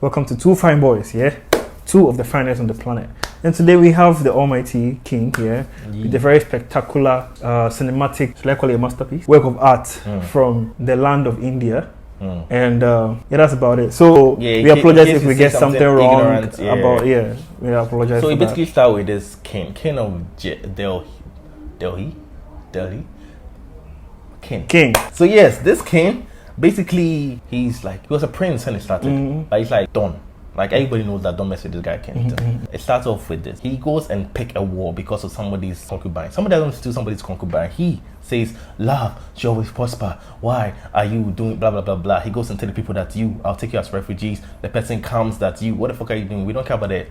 Welcome to Two Fine Boys, yeah? Two of the finest on the planet. And today we have the almighty King here with a very spectacular cinematic, shall I call it a masterpiece? Work of art from the land of India. And yeah, that's about it. So we apologize if we get something wrong about, we apologize. So it basically started with this king of Delhi. King. So yes, this king, basically, he was a prince when it started. But he's like, don't. Like, everybody knows that don't mess with this guy, King. It starts off with this. He goes and pick a war because of somebody's concubine. Somebody doesn't steal somebody's concubine. He says, love shall always prosper. Why are you doing blah, blah, blah, blah? He goes and tells the people that I'll take you as refugees. The person comes that what the fuck are you doing? We don't care about it.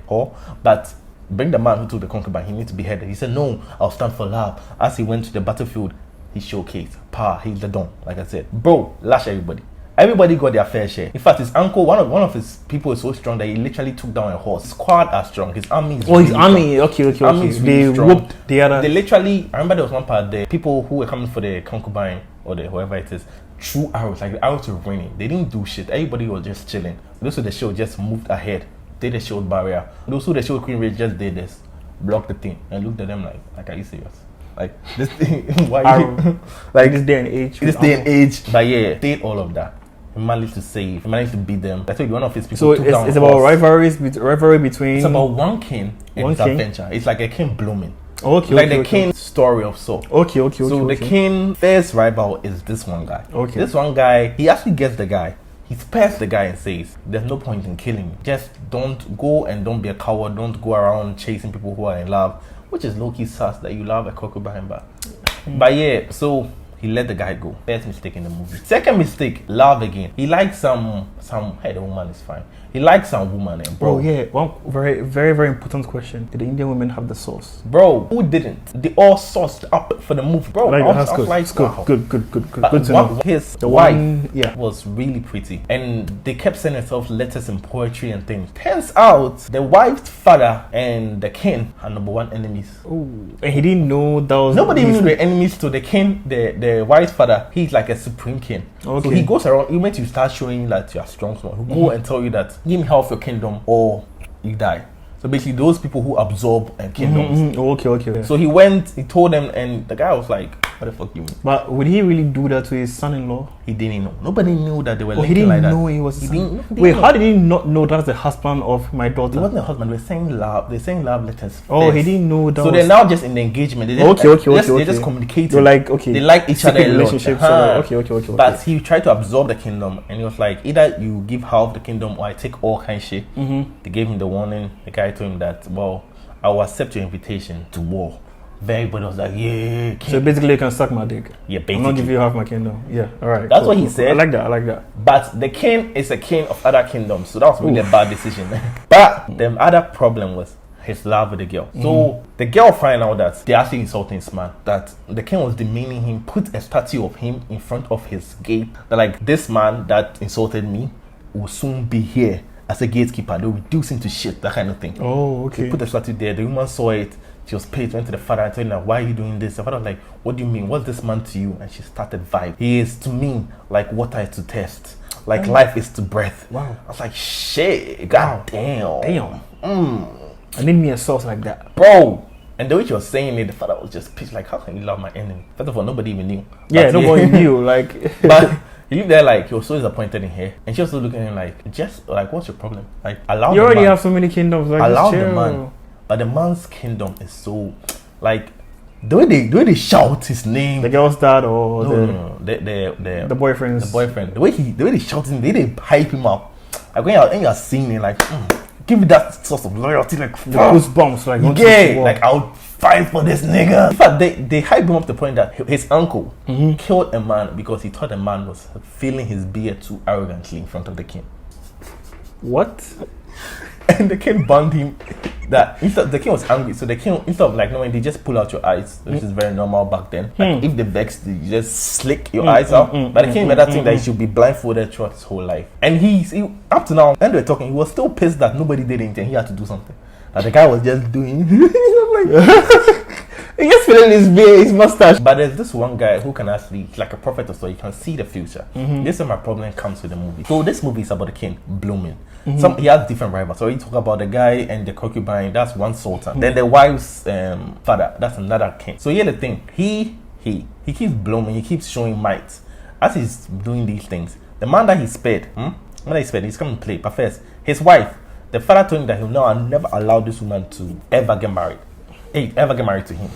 But bring the man who took the concubine. He needs to be beheaded. He said, no, I'll stand for love. As he went to the battlefield, he showcased power. He's the don, like I said. Bro, lash everybody. Everybody got their fair share. In fact, his uncle, one of his people is so strong that he literally took down a horse. Squad are strong. His army is his army. Strong. Okay. Army is really they strong. Whooped the other. They literally, I remember there was one part, the people who were coming for the concubine or the whoever it is, threw arrows. Like the arrows were raining. They didn't do shit. Everybody was just chilling. Those who the show just moved ahead. Did the shield barrier. Those who the shield queen race just did this. Blocked the thing. And looked at them like, are you serious? Like this thing, why you like this day and age? But yeah, did all of that. He managed to save. He managed to beat them. I told you one of his people. So it's about rivalry between. It's about one king and his adventure. It's like a king blooming. The king story of Sood. So the king first rival is this one guy. This one guy, he actually gets the guy. He spares the guy and says, there's no point in killing me. Just don't go and don't be a coward. Don't go around chasing people who are in love. Which is low-key sus that you love a concubine, but yeah, so he let the guy go. First mistake in the movie. Second mistake, love again. He likes some hey, the woman is fine. He likes some woman, bro. Oh yeah, one very, very, very important question. Did the Indian women have the sauce? Bro, who didn't? They all sauced up for the movie, bro. That's good. Wow. Good to know. His wife was really pretty, and they kept sending themselves letters and poetry and things. Turns out the wife's father and the king are number one enemies. Oh, and he didn't know that was. Nobody knew the enemies to the king. The wife's father, he's like a supreme king. So he goes around. Even you start showing that you are strong, he'll go and tell you that give me half your kingdom or you die. So basically those people who absorb kingdoms. Okay. So he went, he told them, and the guy was like, what the fuck you mean? But would he really do that to his son-in-law? He didn't know. Nobody knew that they were linking like that. He didn't know he was Wait, how did he not know that's the husband of my daughter? He wasn't a husband. They were saying love letters. Oh, he didn't know that. So they're now just in the engagement. They They're just communicating. They're like, okay. They like each other a lot. Okay. But he tried to absorb the kingdom, and he was like, either you give half the kingdom or I take all kind of shit. They gave him the warning. The guy told him that, well, I will accept your invitation to war. Everybody was like, yeah. King. So basically, you can suck my dick. Yeah, basically. I'm not giving you half my kingdom. Yeah, all right. That's what he said. I like that. But the king is a king of other kingdoms, so that was really a bad decision. But the other problem was his love with the girl. So the girl find out that they actually insulting this man, that the king was demeaning him, put a statue of him in front of his gate. That like, this man that insulted me will soon be here as a gatekeeper. They'll reduce him to shit, that kind of thing. Oh, okay. They put the statue there. The woman saw it. She was pissed, went to the father and told him, why are you doing this? The father was like, what do you mean? What's this man to you? And she started vibe. He is to me like water is to test. Like life is to breath. Wow. I was like, shit, god damn. I need me a sauce like that. Bro. And the way she was saying it, the father was just pissed. Like, how can you love my enemy? First of all, nobody even knew. Yeah, nobody knew. Like, but he lived there like he was so disappointed in her, and she was looking at him like, just like, what's your problem? Like, allow you already have so many kingdoms. Like, allow the man. But the man's kingdom is so, like, the way they shout his name. The girl's dad or the boyfriend's. The boyfriend. The way they shout him, they hype him up. Like when you're seeing it, like, give me that sort of loyalty, like the goosebumps, like like I'll fight for this nigga. In fact, they hype him up to the point that his uncle killed a man because he thought a man was feeling his beard too arrogantly in front of the king. What? And the king banned him. That the king was angry, so the king, instead of like knowing, they just pull out your eyes, which is very normal back then. Like if they vex, you just slick your eyes out. But the king made that thing that he should be blindfolded throughout his whole life. And he up to now, when they were talking, he was still pissed that nobody did anything. He had to do something. That the guy was just doing. He just feeling his beard, his mustache. But there's this one guy who can actually, like a prophet or so, he can see the future. This is where my problem comes with the movie. So this movie is about the king blooming. He has different rivals. So he talk about the guy and the concubine. That's one sultan. Then the wife's father. That's another king. So here's the thing. He keeps blooming. He keeps showing might as he's doing these things. The man that he spared, he's coming to play. But first, his wife. The father told him that I'll never allow this woman to ever get married. Ever get married to him.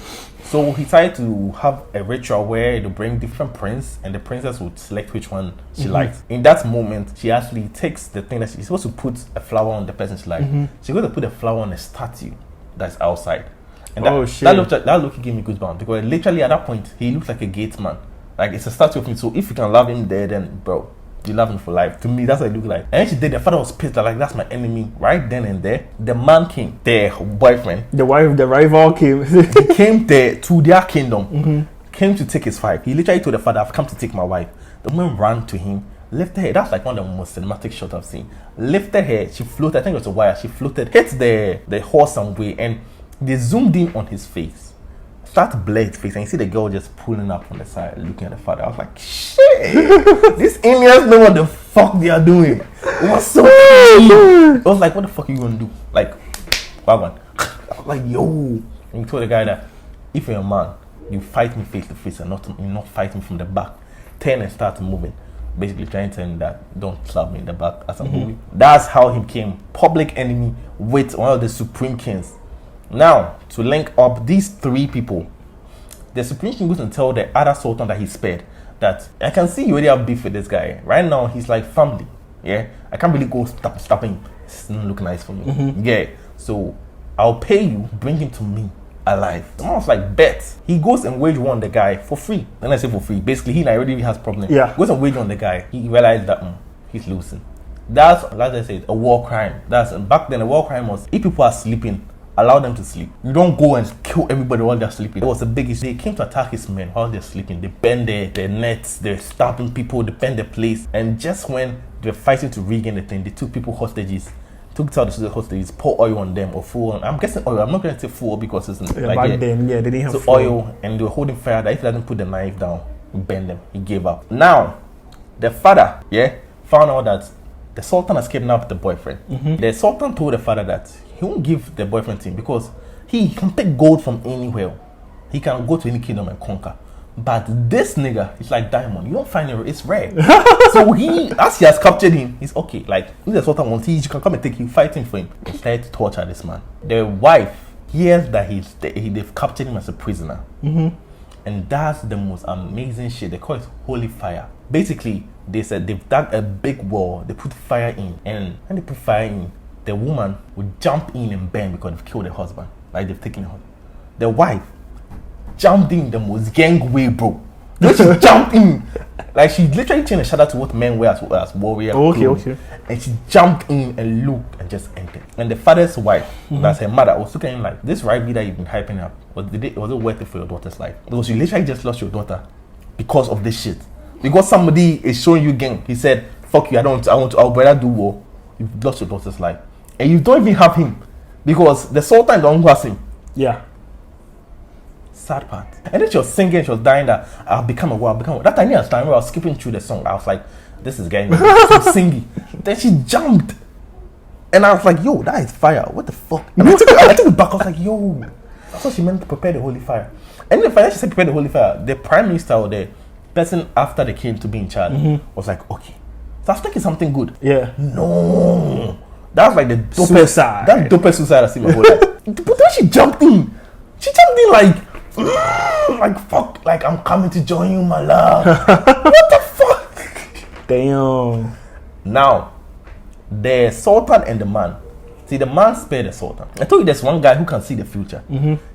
So he tried to have a ritual where they bring different princes and the princess would select which one she likes. In that moment, she actually takes the thing that she's supposed to put a flower on the person she likes. She's going to put a flower on a statue that's outside. And that look gave me goosebumps because literally at that point, he looks like a gate man. Like it's a statue of him. So if you can love him there, then bro, you love him for life. To me, that's what it looked like. And then she did. The father was pissed. Like that's my enemy. Right then and there, the man came. Their boyfriend, the rival came. He came there to their kingdom. Came to take his wife. He literally told the father, "I've come to take my wife." The woman ran to him, lifted her. That's like one of the most cinematic shots I've seen. Lifted her. She floated. I think it was a wire. She floated, hit the horse some way, and they zoomed in on his face. Start to blur his face and you see the girl just pulling up on the side looking at the father. I was like, shit, these Indians know what the fuck they are doing. It was so crazy. I was like, what the fuck are you gonna do? Like, wagwan. I was like, yo. And he told the guy that if you're a man, you fight me face to face and you're not fighting from the back. Turn and start moving. Basically trying to tell him that don't slap me in the back as I'm moving. That's how he became public enemy with one of the supreme kings. Now, to link up these three people, the Supreme King goes and tell the other Sultan that he spared that I can see you already have beef with this guy. Right now, he's like family. Yeah, I can't really go stop him. It's not looking nice for me. Yeah, so I'll pay you, bring him to me alive. The man was like, bet. He goes and wage war on the guy for free. When I say for free, basically he already has problem. Yeah. Goes and wage on the guy. He realized that he's losing. That's, like I said, a war crime. Back then, a war crime was if people are sleeping, allow them to sleep. You don't go and kill everybody while they're sleeping. It was a big issue. They came to attack his men while they're sleeping. They bend their nets, they're stabbing people, they bend their place. And just when they're fighting to regain the thing, they took people hostages. Took out the hostages, pour oil on them or full on. I'm guessing oil. I'm not going to say full because it's like back then, they didn't have oil, and they were holding fire. That if he doesn't put the knife down, he bend them. He gave up. Now, the father, found out that the Sultan has kidnapped the boyfriend. The Sultan told the father that he won't give the boyfriend to him because he can take gold from anywhere. He can go to any kingdom and conquer. But this nigga is like diamond. You don't find it, it's rare. So as he has captured him, he's okay. Like, if the Sultan wants, he can come and take him, fighting for him. He started to torture this man. The wife hears that they've captured him as a prisoner. And that's the most amazing shit. They call it holy fire. Basically, they said they've dug a big wall, they put fire in, and when they put fire in, the woman would jump in and burn because they've killed her husband. Like they've taken her husband. The wife jumped in the most gang way, bro. Then she jumped in. Like she literally changed the shadow to what men wear as warrior. Okay. And she jumped in and looked and just entered. And the father's wife, that's her mother, was looking at him like, this right that you've been hyping up, was it worth it for your daughter's life? Because you literally just lost your daughter because of this shit. Because somebody is showing you gang. He said, fuck you, I'll better do war. You've lost your daughter's life. And you don't even have him. Because the Sultan don't has him. Yeah. Sad part. And then she was singing, she was dying that I'll become a war. That time I was skipping through the song. I was like, this is getting so singing. Then she jumped. And I was like, yo, that is fire. What the fuck? And I took it back. I was like, yo. That's what she meant to prepare the holy fire. And then she said prepare the holy fire. The prime minister or the person after they came to be in charge was like, okay. So I was thinking something good. Yeah. No. That was like the dopest suicide. That's the dopest suicide I've seen my whole life. But then she jumped in. Like fuck, like I'm coming to join you, my love. What the fuck? Damn. Now, the Sultan and the man. See, the man spared the Sultan. I told you there's one guy who can see the future.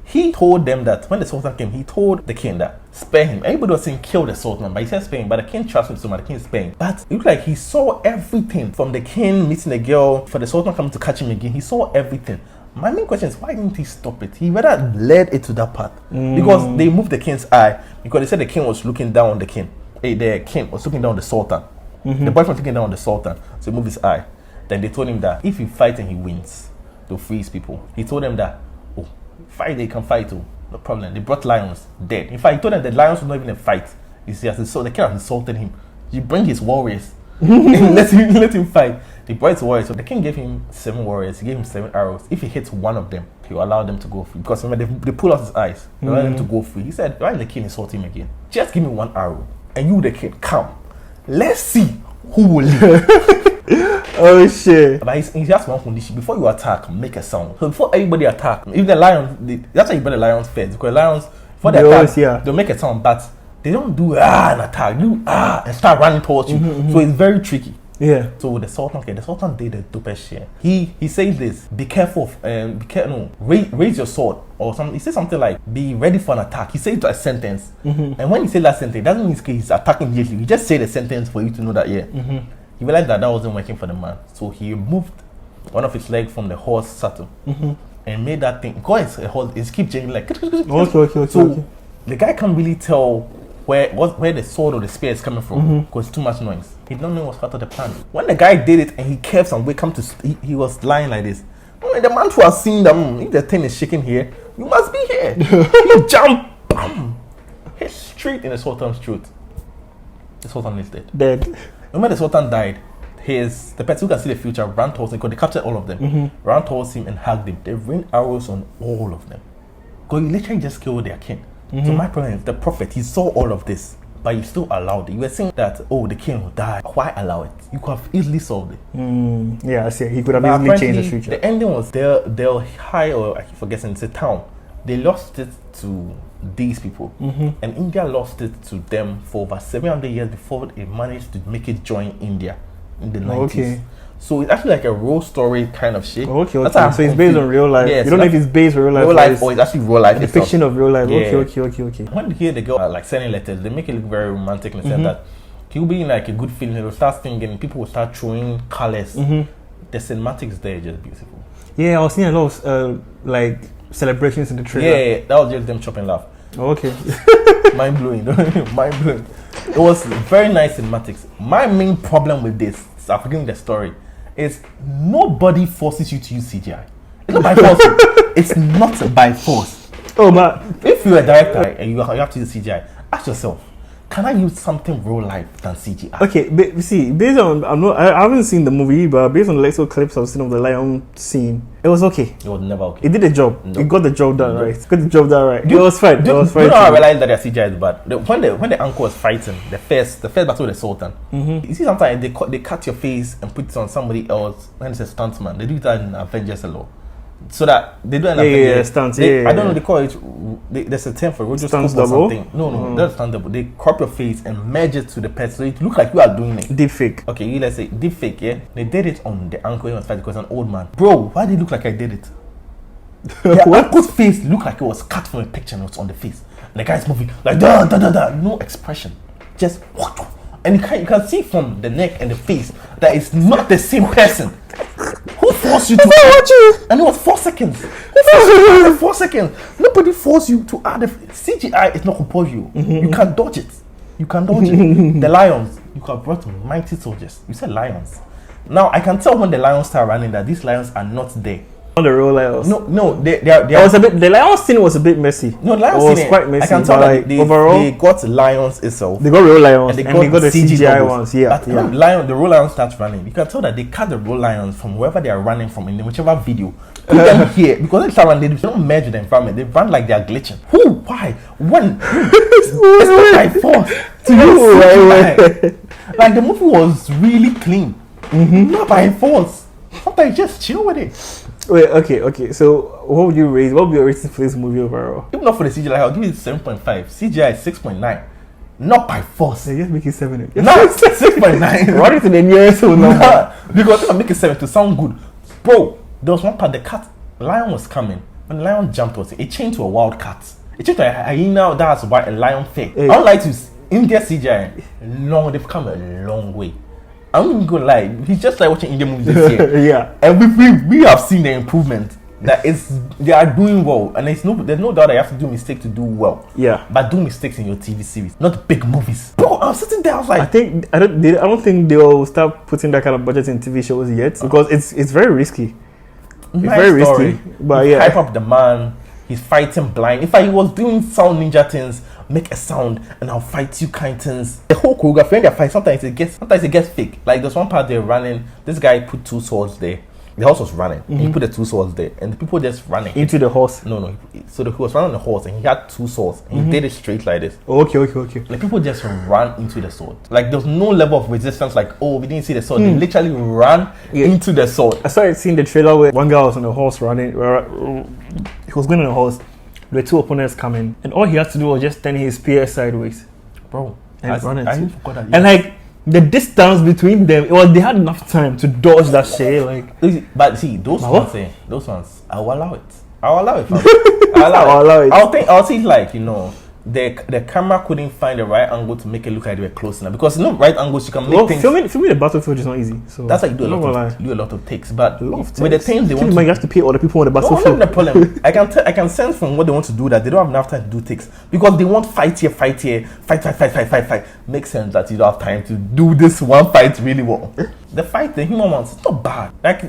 He told them that when the Sultan came, he told the king that spare him. Everybody was saying kill the Sultan, but he said spare him. But the king trusts him so much, the king is sparing. But it looked like he saw everything from the king meeting the girl, for the Sultan coming to catch him again. He saw everything. My main question is, why didn't he stop it? He rather led it to that part. Because they moved the king's eye. Because they said the king was looking down on the king. The king was looking down on the Sultan. The boyfriend was looking down on the Sultan. So he moved his eye. Then they told him that if he fights and he wins, they'll freeze people. He told them that, fight, they can fight too. No problem. They brought lions, dead. In fact, he told them the lions were not even a fight. You see, so the king has insulted him. You bring his warriors. let him fight. The boys warriors. So the king gave him 7 warriors. He gave him 7 arrows. If he hits one of them, he will allow them to go free. Because remember, they pull out his eyes. They allow them to go free. He said, why did the king insult him again? Just give me 1 arrow. And you, the king, come. Let's see who will live. Oh shit. But he has one condition. Before you attack, make a sound. So before everybody attack, if the lion, that's why you bring the lions first. Because lions, before they attack, they'll make a sound. But they don't do and attack. Do and start running towards you. So it's very tricky. Yeah. So the Sultan did the dopest shit. He says this: be careful, raise your sword or something. He says something like, be ready for an attack. He says a sentence, and when he says that sentence, it doesn't mean he's attacking immediately. He just say the sentence for you to know that He realized that wasn't working for the man, so he removed one of his legs from the horse saddle and made that thing. Because a horse, it keeps changing like. Okay. So the guy can't really tell where the sword or the spear is coming from because it's too much noise. He don't know it was part of the plan. When the guy did it and he kept some way he was lying like this. When the man who has seen them, if the thing is shaking here, you must be here. He jumped, bam, hit straight in the Sultan's throat. The Sultan is dead. When the Sultan died, the person who can see the future ran towards him because they captured all of them. Ran towards him and hugged him. They rained arrows on all of them. Because he literally just killed their king. So my problem is the prophet, he saw all of this, but you still allowed it. You were saying that, the king will die. Why allow it? You could have easily solved it. Yeah, I see. He could have easily changed the future. The ending was they'll high, or I keep forgetting, it's a town. They lost it to these people. And India lost it to them for over 700 years before they managed to make it join India in the 90s. Okay. So it's actually like a real story kind of shit. Okay. So it's based on real life. Yeah, you don't know if it's based on real life or it's actually real life. The fiction of real life. Yeah. Okay. When you hear the girl like sending letters, they make it look very romantic in the sense that he'll be in like a good feeling. They'll start singing. People will start throwing colors. The cinematics there is just beautiful. Yeah, I was seeing a lot of like celebrations in the trailer. Yeah, that was just them chopping laugh. Okay. Mind blowing. It was very nice cinematics. My main problem with this, I'm forgetting the story, is nobody forces you to use CGI. It's not by force. It's not by force. Oh, but if you're a director and you have to use CGI, ask yourself, can I use something real life than CGI? Okay, see, based on I haven't seen the movie, but based on the little clips I've seen of the lion scene, it was okay. It was never okay. It did the job. No. It got the job done right. Got the job done right. It was fine. You know how I realized that their CGI is bad? When the uncle was fighting the first battle with the Sultan, you see sometimes they cut your face and put it on somebody else when it's a stuntman. They do that in Avengers a lot. So that they do an stunts. I don't know. They call it. There's a term for it. Stunts double. Something. No, that's stunt double. They crop your face and merge it to the pet, so it looks like you are doing it. Deep fake. Okay, let's say deep fake. Yeah, they did it on the uncle. He was fighting because an old man. Bro, why did it look like I did it? The uncle's face looked like it was cut from a picture and it was on the face. And the guy's moving like da. No expression, just what. And you can see from the neck and the face that it's not the same person. Who forced you to watch it? And it was 4 seconds. Who forced you to add 4 seconds? Nobody forced you to add CGI. It's not compulsory. You can dodge it. The lions. You could have brought mighty soldiers. You said lions. Now I can tell when the lions start running that these lions are not there. The real lions. No, they are. Was a bit. The lion scene was a bit messy. No, the lion scene was quite messy. I can tell that they got lions itself. They got real lions and they got the CGI ones. Yeah, When the real lion starts running, you can tell that they cut the real lions from wherever they are running from in whichever video. Put them here because they start running. They don't merge with the environment. They run like they are glitching. Who? Why? When? It's not by force to use CGI. Like the movie was really clean. Not by force. Sometimes just chill with it. Wait, okay. So, what would you rate? What would be your rating for this movie overall? Even not for the CGI, I'll give it 7.5. CGI is 6.9. Not by force. Yeah, just make it 7. No, it's 6.9. Run it to the nearest number. Because if I make it 7 to sound good, bro. There was one part the lion was coming. When the lion jumped towards it changed to a wild cat. It changed to a hyena. That's why a lion fake. Hey. I don't like to India CGI. They've come a long way. I'm not even gonna lie. He's just like watching Indian movies this year. Yeah. And we have seen the improvement. They are doing well, and there's no doubt that you have to do mistakes to do well. Yeah. But do mistakes in your TV series, not big movies. Bro, I'm sitting there. I was like, I don't think they'll start putting that kind of budget in TV shows yet because it's very risky. It's very risky. But yeah, hype up the man. He's fighting blind. In fact, he was doing sound ninja things make a sound, and I'll fight you kind things. The whole choreography in their fight, sometimes it gets fake. Like there's one part they're running, this guy put 2 swords there. The horse was running. He put the 2 swords there, and the people just running into the horse. No. So he was running on the horse, and he had 2 swords. And he did it straight like this. Okay. Like people just ran into the sword. Like there was no level of resistance. Like, oh, we didn't see the sword. They literally ran into the sword. I started seeing the trailer where one guy was on a horse running. He was going on a horse. There were 2 opponents coming, and all he had to do was just turn his spear sideways, bro, and run it. And like the distance between them, they had enough time to dodge that shit. Like, but see, those ones, I will allow it. I'll allow it. I'll see like, you know, the camera couldn't find the right angle to make it look like they were close enough, because right angles you can make things. Filming the battlefield is not easy, so that's why you do a lot of takes. But with the things they want, you have to pay all the people on the battlefield. No, the problem. I can sense from what they want to do that they don't have enough time to do takes, because they want fight here, fight. Makes sense that you don't have time to do this one fight really well. The fight, the human ones, it's not bad. Like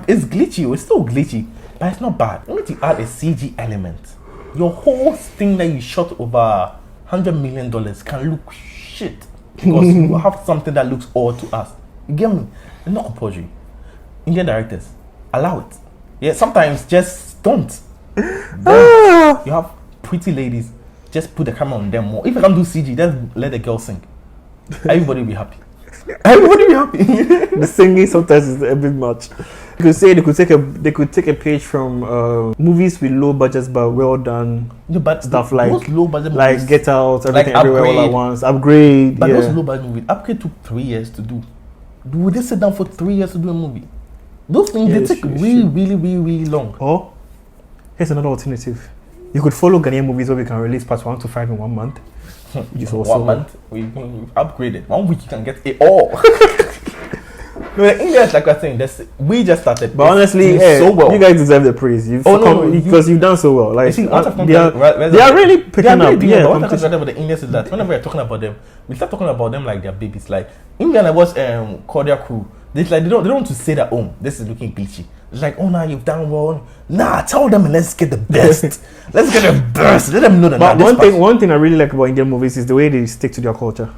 it's glitchy. It's still glitchy, but it's not bad. You need to add a CG element. Your whole thing that you shot over $100 million can look shit, because you have something that looks odd to us. You get me? It's not compulsory. Indian directors, allow it. Yeah, sometimes just don't. You have pretty ladies, just put the camera on them more. If you can't do CG, just let the girl sing. Everybody will be happy. The singing sometimes is a bit much. You could say they could take a page from movies with low budgets but well done. But stuff like low budget movies, like Get Out, Everything like Everywhere All at Once, Upgrade. But those low budget movies, Upgrade took 3 years to do. Would they sit down for 3 years to do a movie? Those things they take really long. Or here's another alternative. You could follow Ghanaian movies where we can release parts 1 to 5 in 1 month. Just 1 month, we've upgraded. 1 week you can get it all. No, in India, like I was saying, we just started. But honestly, so well. You guys deserve the praise. Because you've done so well. Like, they are really picking up. Yeah, what I about the Indians is that whenever we're talking about them, we start talking about them like they're babies. Like Indian, I watched Cordia Crew. They don't want to say that, oh, this is looking glitchy. It's like, oh, nah, you've done well. Nah, tell them and let's get the best. Let's get the best. Let them know that. But one thing I really like about Indian movies is the way they stick to their culture.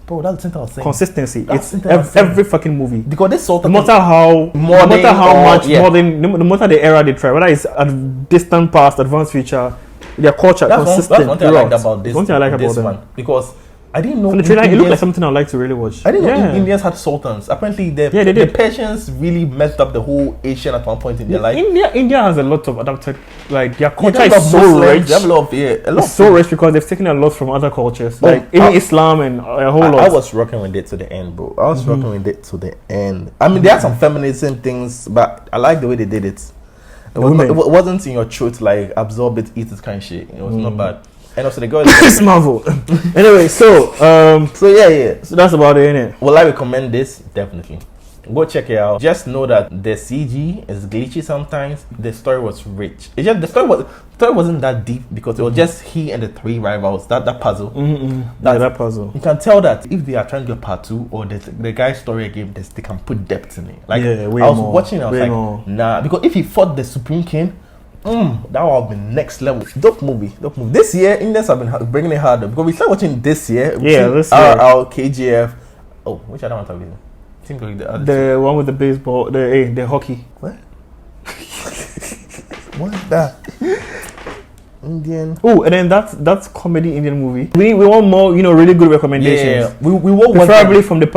Bro, that's the thing I was saying. Consistency. It's every fucking movie. Because this sort of no matter how much modern, no matter the era they try, whether it's a distant past, advanced future, their culture consistent. That's one thing I liked about this. One thing I like about them. Because I didn't know. From the trailer, it looked like something I'd like to really watch. I didn't know Indians had sultans. Apparently, the Persians really messed up the whole Asian at one point in their life. India has a lot of adapted, like their culture is so rich. They have a lot it's so rich because they've taken a lot from other cultures, like even Islam and a whole lot. I was rocking with it to the end, bro. I mean, there are some feminism things, but I like the way they did it. It wasn't in your throat, like absorb it, eat it kind of shit. It was not bad. And also the girl is Marvel. Anyway, so yeah. So that's about it, innit? Will I recommend this? Definitely. Go check it out. Just know that the CG is glitchy sometimes. The story was rich. It's just the story wasn't that deep because it was just he and the 3 rivals. That puzzle. That puzzle. You can tell that if they are trying to do a part 2 or the guy's story again, they can put depth in it. Like I was watching, I was like, nah, because if he fought the Supreme King, that would have been next level. Dope movie. This year, Indians have been bringing it harder because we started watching this year. This year. RR, KGF. Oh, which other one have you? The one with the baseball, the hockey. What? What is that? Indian. Oh, and then that's comedy Indian movie. We want more, really good recommendations. Yeah, we want preferably from the past.